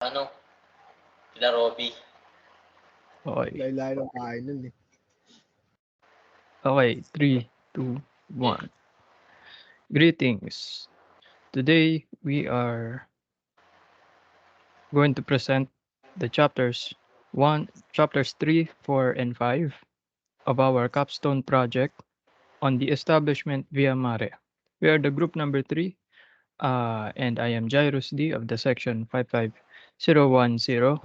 Ano, kila Robby. Okay. Layo-layo ng kain nun eh. Okay, 3, 2, 1. Greetings. Today we are going to present the chapters 3, 4, and 5 of our capstone project on the establishment via Mare. We are the group number 3, and I am Jairus D of the section 55010.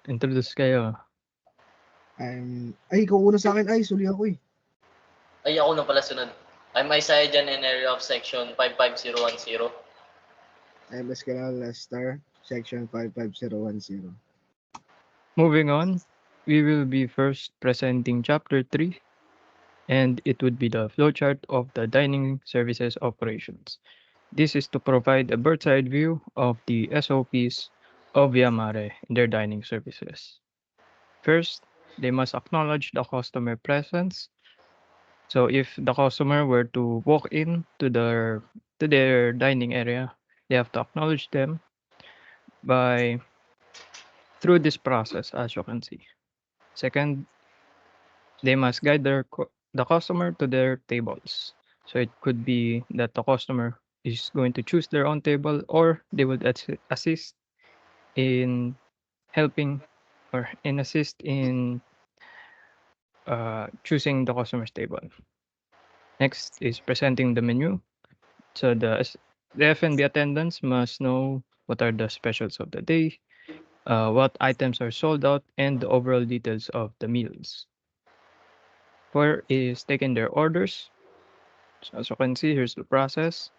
Introduce kayo. Ay, ikaw una sa akin. Ay, suli ako eh. Ay, ako na pala sunod. I'm Isaiah Jan Enerio of section 55010. I'm Escalal Lester, section 55010. Moving on, we will be first presenting chapter 3, and it would be the flowchart of the dining services operations. This is to provide a bird's eye view of the SOPs of Via Mare in their dining services. First, they must acknowledge the customer presence. So if the customer were to walk in to their dining area, they have to acknowledge them by through this process, as you can see. Second, they must guide the customer to their tables. So it could be that the customer is going to choose their own table, or they would assist in helping or in assist in choosing the customer's table. Next is presenting the menu. So the F&B attendants must know what are the specials of the day, what items are sold out, and the overall details of the meals. 4 is taking their orders. So as you can see, here's the process.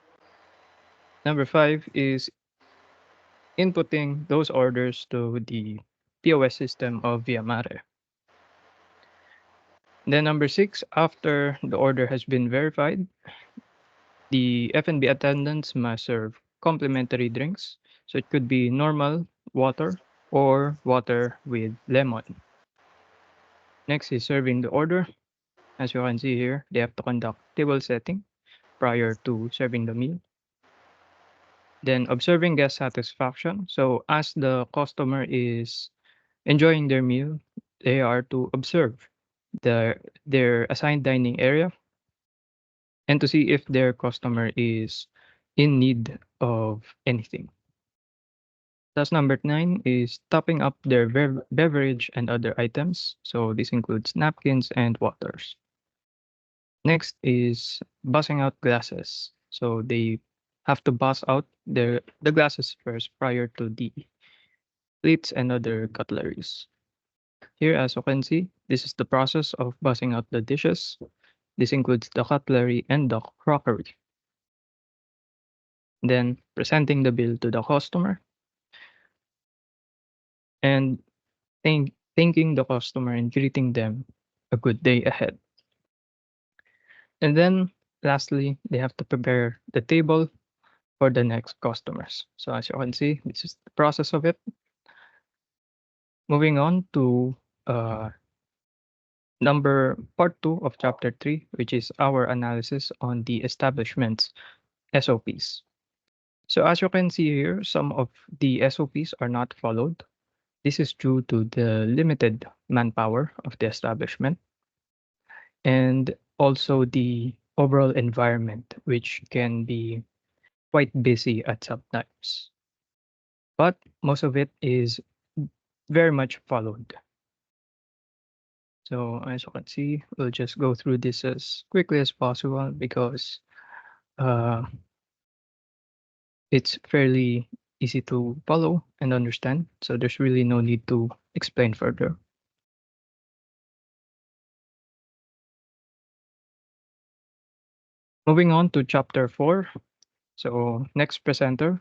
Number 5 is inputting those orders to the POS system of Via Mare. Then number 6, after the order has been verified, the F&B attendants must serve complimentary drinks. So it could be normal water or water with lemon. Next is serving the order. As you can see here, they have to conduct table setting prior to serving the meal. Then observing guest satisfaction. So as the customer is enjoying their meal, they are to observe their assigned dining area and to see if their customer is in need of anything. Task number 9 is topping up their beverage and other items. So this includes napkins and waters. Next is bussing out glasses. So they have to bus out the glasses first prior to the plates and other cutleries. Here, as you can see, this is the process of bussing out the dishes. This includes the cutlery and the crockery. Then presenting the bill to the customer and thanking the customer and greeting them a good day ahead. And then lastly, they have to prepare the table for the next customers. So as you can see, this is the process of it. Moving on to uh, part 2 of chapter 3, which is our analysis on the establishment's SOPs. So as you can see here, some of the SOPs are not followed. This is due to the limited manpower of the establishment and also the overall environment, which can be quite busy at some times. But most of it is very much followed. So as you can see, we'll just go through this as quickly as possible because uh, it's fairly easy to follow and understand. So there's really no need to explain further. Moving on to chapter 4. So next presenter.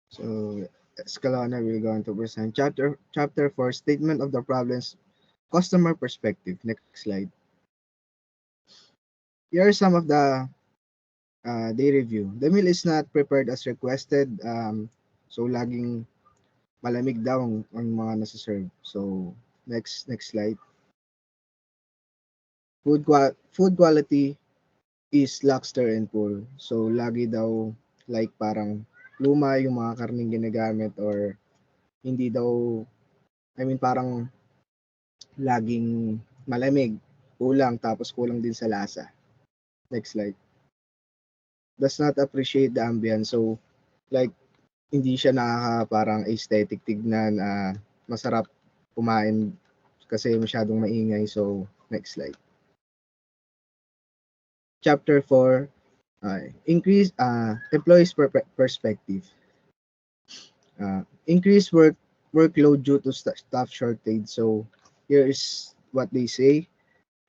So, Escalona will going to present chapter 4, statement of the problems, customer perspective. Next slide. Here are some of the day review. The meal is not prepared as requested. So laging malamig daw ang mga nasa-serve. So next slide. Food quality is lackster and poor. So, lagi daw like parang luma yung mga karning ginagamit or hindi daw, parang laging malamig, kulang, tapos kulang din sa lasa. Next slide. Does not appreciate the ambience. So, like, hindi siya parang aesthetic tignan, masarap kumain kasi masyadong maingay. So, next slide. Chapter 4, increase employees perspective. Increase workload due to staff shortage. So, here is what they say.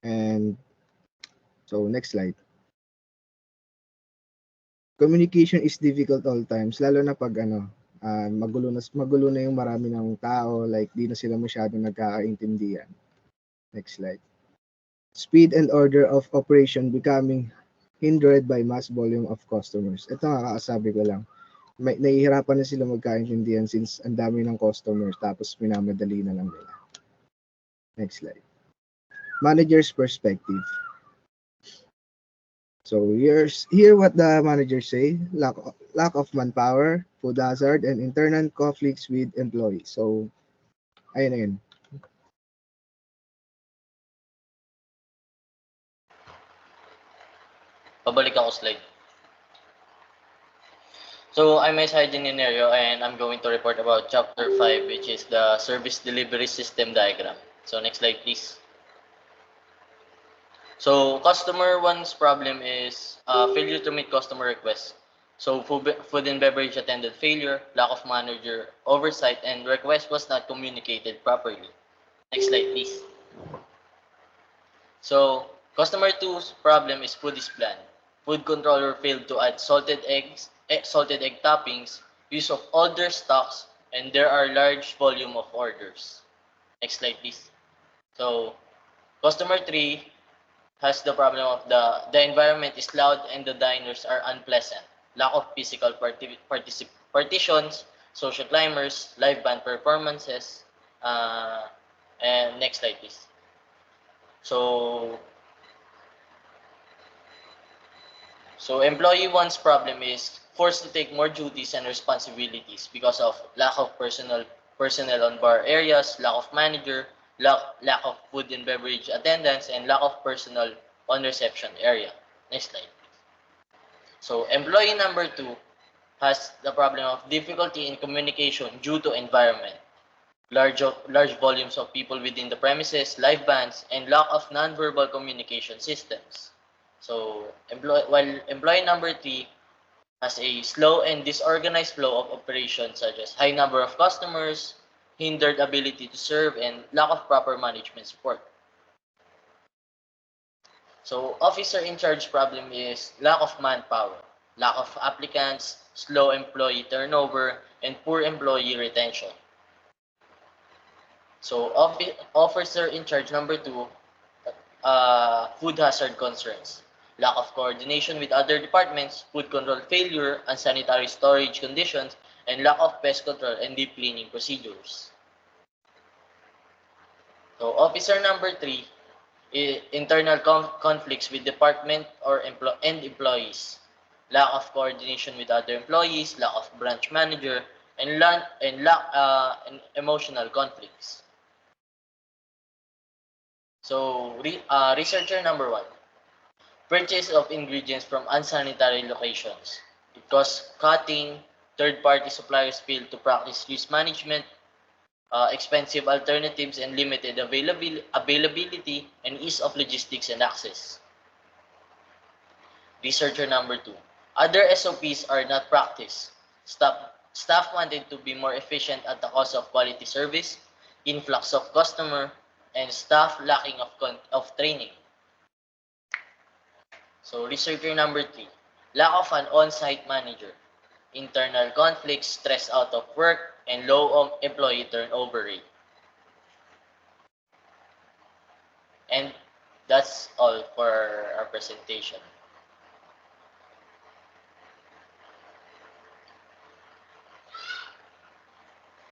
And so, next slide. Communication is difficult all times, lalo na pag magulo na yung marami ng tao, like di na sila masyadong nagkakaintindihan. Next slide. Speed and order of operation becoming hindered by mass volume of customers. Ito nga kakasabi ko lang. Nahihirapan na sila magkaintindihan since ang dami ng customers tapos minamadali na lang nila. Next slide. Manager's perspective. So here what the managers say: lack of manpower, food hazard, and internal conflicts with employees. So, ayun na yun. Pabalik ako slide. So, I'm Miss Hygiene Nerio, and I'm going to report about Chapter 5, which is the Service Delivery System Diagram. So, next slide, please. So, customer one's problem is failure to meet customer requests. So, food and beverage attendant failure, lack of manager oversight, and request was not communicated properly. Next slide, please. So, customer two's problem is food is bland. Food controller failed to add salted egg toppings, use of older stocks, and there are large volume of orders. Next slide, please. So, customer 3 has the problem of the environment is loud and the diners are unpleasant. Lack of physical partitions, social climbers, live band performances, and next slide, please. So employee one's problem is forced to take more duties and responsibilities because of lack of personnel on bar areas, lack of manager, lack of food and beverage attendance, and lack of personnel on reception area. Next slide. So employee number 2 has the problem of difficulty in communication due to environment, large volumes of people within the premises, live bands, and lack of nonverbal communication systems. So while employee number 3 has a slow and disorganized flow of operations such as high number of customers, hindered ability to serve, and lack of proper management support. So officer in charge problem is lack of manpower, lack of applicants, slow employee turnover, and poor employee retention. So officer in charge number 2, food hazard concerns, lack of coordination with other departments, food control failure, unsanitary storage conditions, and lack of pest control and deep cleaning procedures. So officer number 3, internal conflicts with department or employees, lack of coordination with other employees, lack of branch manager, and emotional conflicts. So researcher number 1, purchase of ingredients from unsanitary locations. Because cutting, third-party suppliers fail to practice risk management, expensive alternatives, and limited availability and ease of logistics and access. Researcher number 2, other SOPs are not practiced. Staff wanted to be more efficient at the cost of quality service, influx of customer, and staff lacking of training. So researcher number 3, lack of an on-site manager, internal conflicts, stress out of work, and low employee turnover rate. And that's all for our presentation.